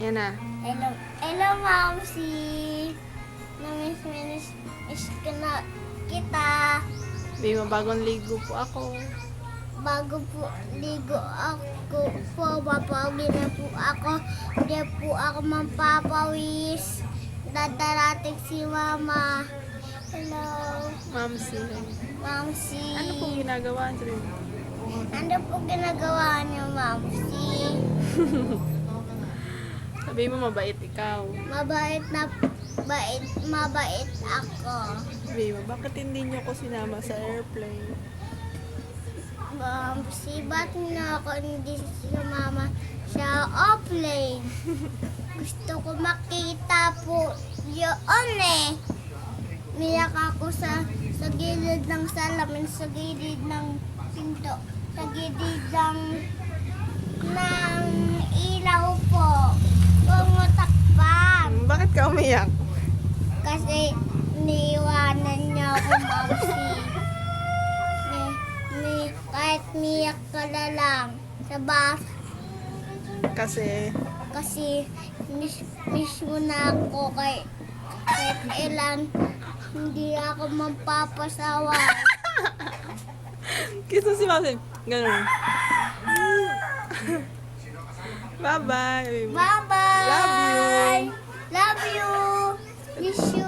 Yan na. Hello, hello, Mamsi. Namiss ka na kita. Baby, bagong ligo po ako. Bago po ligo ako po, papawin na po ako. Hindi po ako mampapawis. Dadarating si Mama. Hello, Mamsi. Mamsi. Ano pong ginagawa niyo? Ano po ginagawa niyo, Mamsi? Sabi mo, mabait ikaw. Mabait ako. Baby, bakit hindi niyo ako sinama sa airplane? Mamsi, ba't na ako hindi sumama sa airplane? Gusto ko makita po yun eh. Miyak ako sa gilid ng salamin, sa gilid ng pinto, sa gilid ng ilaw po. Pumutakpan. Bakit ka umiyak? Kasi niiwanan niya ako, Mamsi. Kahit miyak ka na lang sa bus. Kasi miss mo na ako kahit ilan. Hindi ako mapapasawa. Kiss si Mamsi. Ganun. Bye-bye. Bye-bye! Love you. Love you! Miss you!